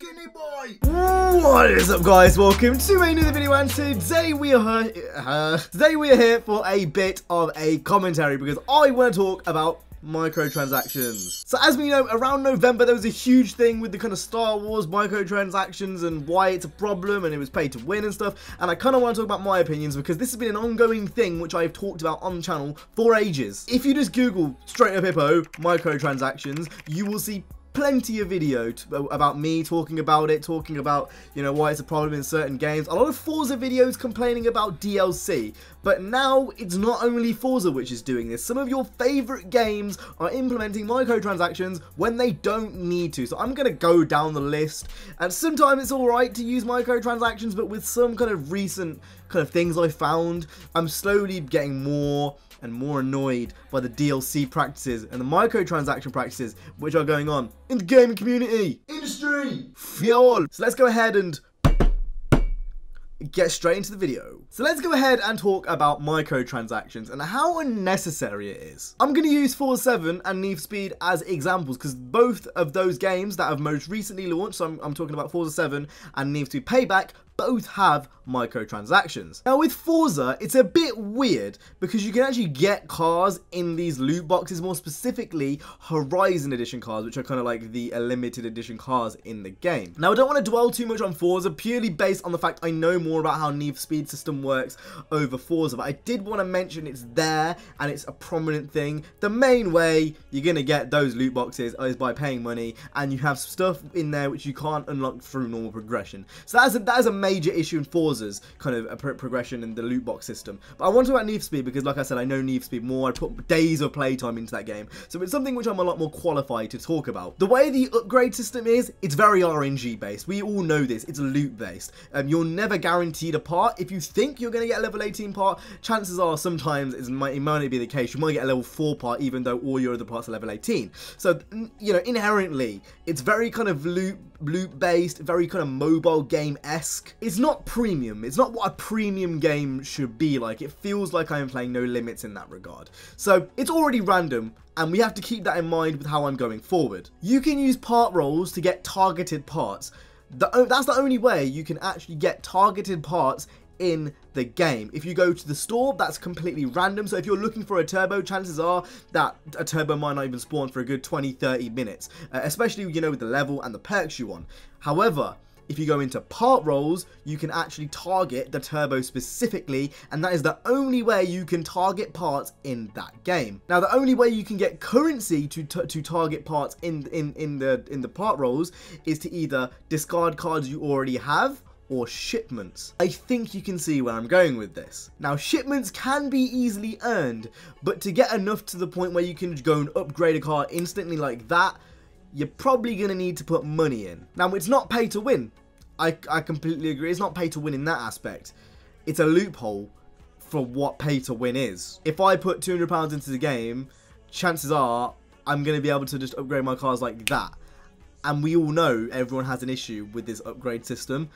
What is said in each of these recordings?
Skinny boy! What is up, guys? Welcome to another video, and today we are here for a bit of a commentary because I want to talk about microtransactions. So as we know, around November there was a huge thing with the kind of Star Wars microtransactions and why it's a problem, and it was pay to win and stuff, and I kind of want to talk about my opinions because this has been an ongoing thing which I've talked about on the channel for ages. If you just Google StraightUpHippo microtransactions, you will see plenty of video about me talking about it, you know, why it's a problem in certain games. A lot of Forza videos complaining about DLC, but now it's not only Forza which is doing this. Some of your favorite games are implementing microtransactions when they don't need to. So I'm going to go down the list, and sometimes it's alright to use microtransactions, but with some kind of recent kind of things I found, I'm slowly getting more and more annoyed by the DLC practices and the microtransaction practices which are going on in the gaming community, industry, fuel. So let's go ahead and get straight into the video. So let's go ahead and talk about microtransactions and how unnecessary it is. I'm going to use Forza 7 and Need for Speed as examples because both of those games that have most recently launched, so I'm talking about Forza 7 and Need for Speed Payback, both have microtransactions. Now with Forza, it's a bit weird because you can actually get cars in these loot boxes, more specifically Horizon Edition cars, which are kind of like the limited edition cars in the game. Now I don't want to dwell too much on Forza, purely based on the fact I know more about how Need for Speed system works over Forza, but I did want to mention it's there and it's a prominent thing. The main way you're going to get those loot boxes is by paying money, and you have stuff in there which you can't unlock through normal progression. So that is a major issue in Forza's kind of progression in the loot box system. But I want to talk about Need for Speed because, like I said, I know Need for Speed more. I put days of playtime into that game, so it's something which I'm a lot more qualified to talk about. The way the upgrade system is, it's very RNG based. We all know this. It's loot based. You're never guaranteed a part. If you think you're going to get a level 18 part, chances are sometimes it might not be the case. You might get a level 4 part even though all your other parts are level 18. So, you know, inherently, it's very kind of loot based, very kind of mobile game-esque. It's not premium. It's not what a premium game should be like. It feels like I am playing No Limits in that regard. So it's already random, and we have to keep that in mind with how I'm going forward. You can use part rolls to get targeted parts. That's the only way you can actually get targeted parts in the game. If you go to the store, that's completely random. So if you're looking for a turbo, chances are that a turbo might not even spawn for a good 20-30 minutes, especially, you know, with the level and the perks you want. However, if you go into part rolls, you can actually target the turbo specifically, and that is the only way you can target parts in that game. Now, the only way you can get currency to target parts in the part rolls is to either discard cards you already have or shipments. I think you can see where I'm going with this. Now, shipments can be easily earned, but to get enough to the point where you can go and upgrade a car instantly like that, you're probably going to need to put money in. Now, it's not pay to win. I completely agree. It's not pay to win in that aspect. It's a loophole for what pay to win is. If I put £200 into the game, chances are I'm going to be able to just upgrade my cars like that. And we all know everyone has an issue with this upgrade system.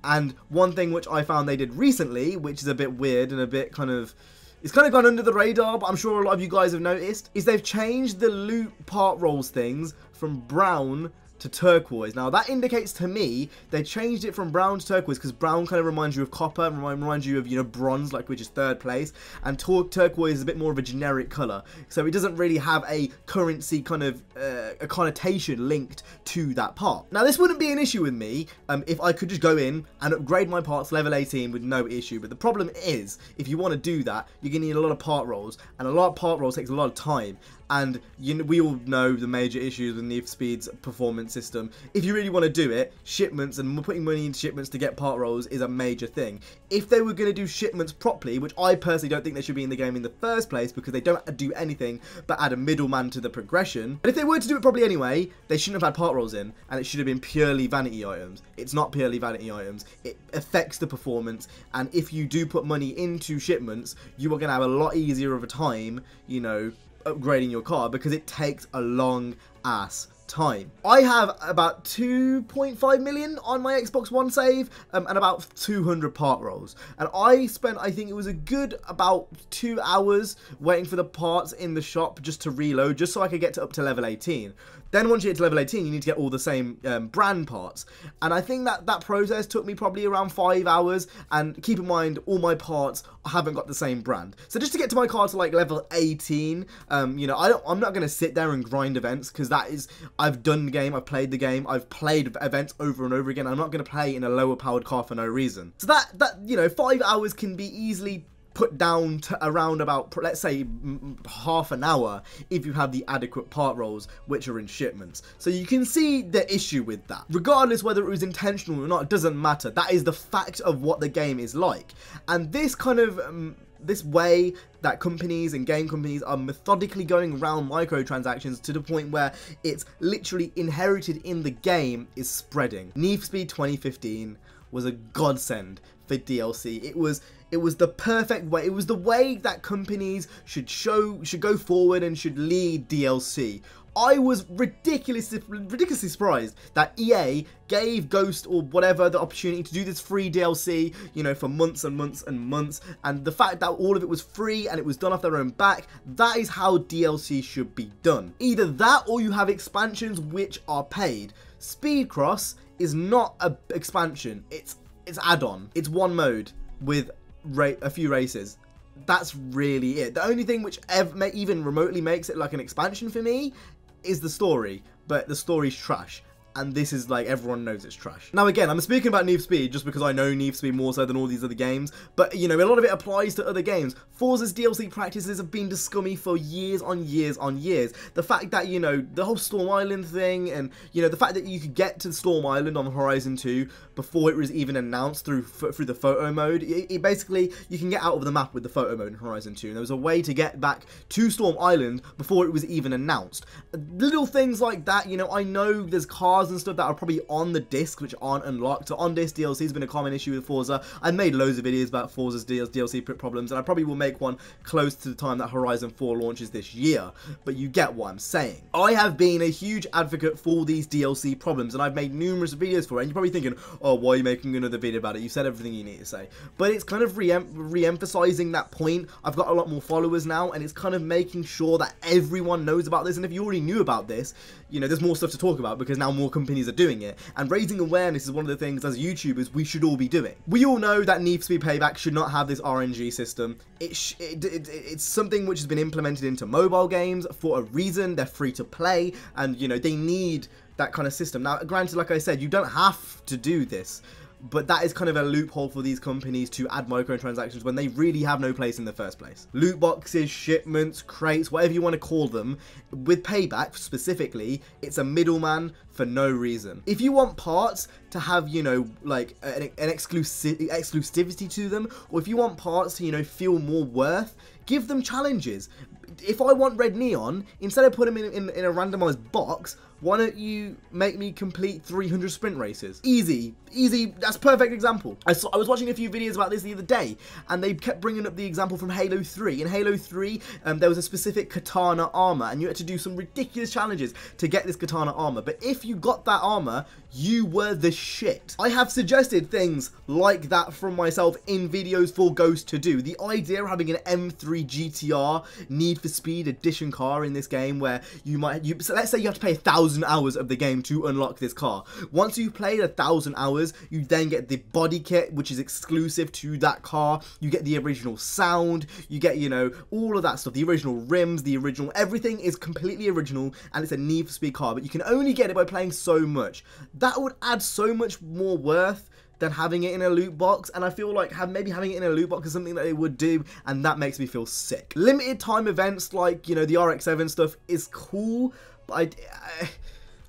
And one thing which I found they did recently, which is a bit weird and a bit kind of, it's kind of gone under the radar, but I'm sure a lot of you guys have noticed, is they've changed the loot part rolls things from brown to turquoise. Now that indicates to me they changed it from brown to turquoise because brown kind of reminds you of copper and reminds you of, you know, bronze, like, which is third place, and turquoise is a bit more of a generic color, so it doesn't really have a currency kind of a connotation linked to that part. Now this wouldn't be an issue with me if I could just go in and upgrade my parts level 18 with no issue, but the problem is if you want to do that, you're gonna need a lot of part rolls, and a lot of part rolls takes a lot of time. And we all know the major issues with Need for Speed's performance system. If you really want to do it, shipments and putting money into shipments to get part rolls is a major thing. If they were going to do shipments properly, which I personally don't think they should be in the game in the first place because they don't do anything but add a middleman to the progression. But if they were to do it properly anyway, they shouldn't have had part rolls in, and it should have been purely vanity items. It's not purely vanity items. It affects the performance, and if you do put money into shipments, you are going to have a lot easier of a time, you know, upgrading your car because it takes a long ass time. I have about 2.5 million on my Xbox One save and about 200 part rolls, and I spent, I think it was a good about 2 hours waiting for the parts in the shop just to reload, just so I could get to up to level 18. Then once you get to level 18, you need to get all the same brand parts. And I think that process took me probably around 5 hours. And keep in mind, all my parts haven't got the same brand. So just to get to my car to like level 18, you know, I'm not going to sit there and grind events, because that is, I've done the game, I've played the game, I've played events over and over again. I'm not going to play in a lower powered car for no reason. So that you know, 5 hours can be easily put down to around about, let's say, half an hour if you have the adequate part rolls, which are in Shipments. So you can see the issue with that. Regardless whether it was intentional or not, it doesn't matter. That is the fact of what the game is like. And this kind of this way that companies and game companies are methodically going around microtransactions to the point where it's literally inherited in the game is spreading. Need for Speed 2015 was a godsend for DLC. It was the perfect way. It was the way that companies should go forward and should lead DLC. I was ridiculously surprised that EA gave Ghost or whatever the opportunity to do this free DLC, you know, for months and months and months. And the fact that all of it was free and it was done off their own back, that is how DLC should be done. Either that or you have expansions which are paid. Speedcross is not an expansion. It's add-on. It's one mode with a few races. That's really it. The only thing which even remotely makes it like an expansion for me is the story, but the story's trash. And this is like, everyone knows it's trash. Now again, I'm speaking about Need for Speed just because I know Need for Speed more so than all these other games, but you know, a lot of it applies to other games. Forza's DLC practices have been scummy for years on years on years. The fact that, you know, the whole Storm Island thing, and you know, the fact that you could get to Storm Island on Horizon 2 before it was even announced through the photo mode. It basically, you can get out of the map with the photo mode in Horizon 2, and there was a way to get back to Storm Island before it was even announced. Little things like that, you know, I know there's cars and stuff that are probably on the disc which aren't unlocked. So on disc DLC has been a common issue with Forza. I made loads of videos about Forza's DLC problems, and I probably will make one close to the time that Horizon 4 launches this year, but you get what I'm saying. I have been a huge advocate for these DLC problems, and I've made numerous videos for it, and you're probably thinking, oh, why are you making another video about it? You said everything you need to say. But it's kind of re-emphasizing that point. I've got a lot more followers now, and it's kind of making sure that everyone knows about this, and if you already knew about this, you know, there's more stuff to talk about because now more companies are doing it, and raising awareness is one of the things as YouTubers we should all be doing. We all know that Need for Speed Payback should not have this RNG system. It's something which has been implemented into mobile games for a reason. They're free to play, and you know, they need that kind of system. Now granted, like I said, you don't have to do this, but that is kind of a loophole for these companies to add microtransactions when they really have no place in the first place. Loot boxes, shipments, crates, whatever you want to call them, with Payback specifically, it's a middleman for no reason. If you want parts to have, you know, like an exclusivity to them, or if you want parts to, you know, feel more worth, give them challenges. If I want red neon, instead of putting them in a randomized box, why don't you make me complete 300 sprint races? Easy, that's a perfect example. I was watching a few videos about this the other day, and they kept bringing up the example from Halo 3. In Halo 3, there was a specific katana armor, and you had to do some ridiculous challenges to get this katana armor. But if you got that armor, you were the shit. I have suggested things like that from myself in videos for Ghost to do. The idea of having an M3 GTR Need for Speed edition car in this game, where so let's say you have to pay 1,000 hours of the game to unlock this car. Once you've played 1,000 hours, you then get the body kit, which is exclusive to that car. You get the original sound, you get, you know, all of that stuff, the original rims, the original, everything is completely original, and it's a Need for Speed car, but you can only get it by playing so much. That would add so much more worth than having it in a loot box, and I feel like maybe having it in a loot box is something that they would do, and that makes me feel sick. Limited time events like, you know, the RX-7 stuff is cool, but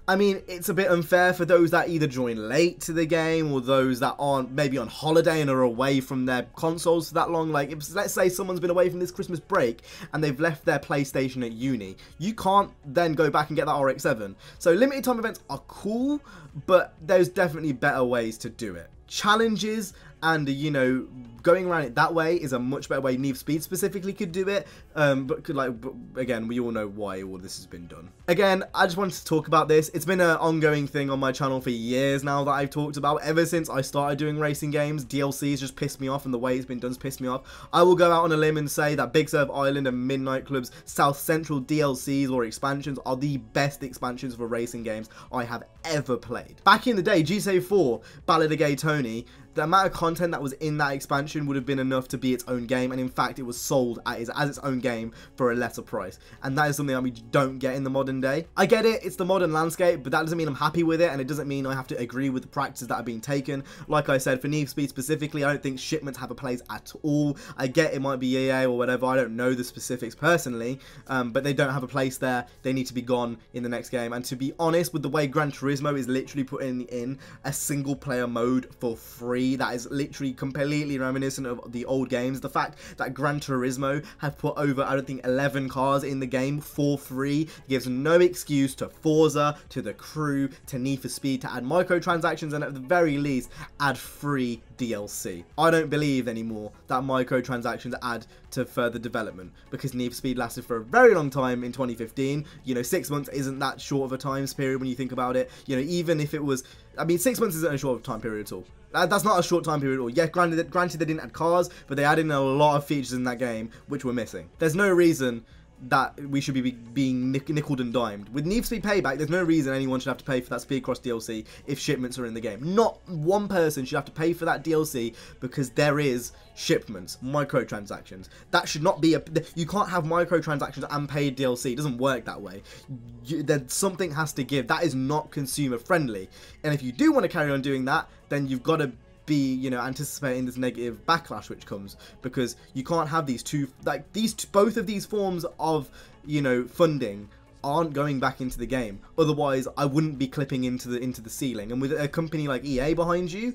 I mean, it's a bit unfair for those that either join late to the game, or those that aren't maybe on holiday and are away from their consoles for that long. Like, let's say someone's been away from this Christmas break and they've left their PlayStation at uni. You can't then go back and get that RX-7. So limited time events are cool, but there's definitely better ways to do it. Challenges and, you know, going around it that way is a much better way. Need for Speed specifically could do it, but again, we all know why all this has been done. Again, I just wanted to talk about this. It's been an ongoing thing on my channel for years now that I've talked about. Ever since I started doing racing games, DLCs just pissed me off, and the way it's been done has pissed me off. I will go out on a limb and say that Big Surf Island and Midnight Club's South Central DLCs or expansions are the best expansions for racing games I have ever played. Back in the day, GTA 4, Ballad of Gay Tony, the amount of content that was in that expansion would have been enough to be its own game, and in fact it was sold as its own game for a lesser price, and that is something that we don't get in the modern day. I get it, it's the modern landscape, but that doesn't mean I'm happy with it, and it doesn't mean I have to agree with the practices that are being taken. Like I said, for Need for Speed specifically, I don't think shipments have a place at all. I get it might be EA or whatever, I don't know the specifics personally, but they don't have a place there. They need to be gone in the next game. And to be honest, with the way Gran Turismo is literally putting in a single player mode for free, that is literally completely reminiscent of the old games. The fact that Gran Turismo have put over, I don't think, 11 cars in the game for free gives no excuse to Forza, to the Crew, to Need for Speed to add microtransactions, and at the very least add free DLC. I don't believe anymore that microtransactions add to further development, because Need for Speed lasted for a very long time in 2015. You know, 6 months isn't that short of a time period when you think about it. You know, even if it was, I mean, 6 months isn't a short time period at all. That's not a short time period at all. Yeah, granted they didn't add cars, but they added in a lot of features in that game which were missing. There's no reason that we should be being nickeled and dimed. With Need for Speed Payback, there's no reason anyone should have to pay for that Speedcross DLC if shipments are in the game. Not one person should have to pay for that DLC because there is shipments, microtransactions. That should not be you can't have microtransactions and paid DLC. It doesn't work that way. Something has to give. That is not consumer friendly. And if you do want to carry on doing that, then you've got to be, you know, anticipating this negative backlash which comes, because you can't have these two, like both of these forms of, you know, funding aren't going back into the game. Otherwise I wouldn't be clipping into the ceiling. And with a company like EA behind you,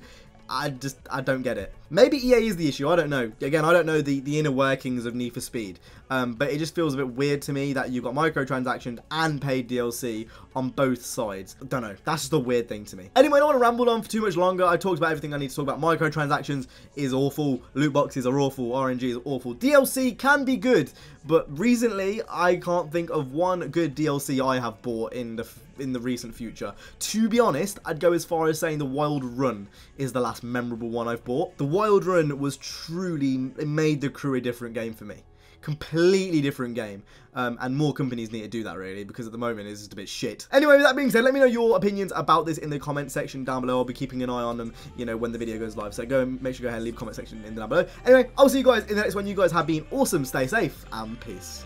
I don't get it. Maybe EA is the issue, I don't know. Again, I don't know the inner workings of Need for Speed. But it just feels a bit weird to me that you've got microtransactions and paid DLC on both sides. I don't know, that's just a weird thing to me. Anyway, I don't want to ramble on for too much longer. I talked about everything I need to talk about. Microtransactions is awful, loot boxes are awful, RNG is awful. DLC can be good, but recently I can't think of one good DLC I have bought in the recent future. To be honest, I'd go as far as saying the Wild Run is the last memorable one I've bought. The Wild Run was truly, it made the Crew a different game for me. Completely different game, and more companies need to do that really, because at the moment it's just a bit shit. Anyway, with that being said, let me know your opinions about this in the comment section down below. I'll be keeping an eye on them, you know, when the video goes live, so go and make sure you go ahead and leave a comment section in down below. Anyway, I'll see you guys in the next one. You guys have been awesome, stay safe, and peace.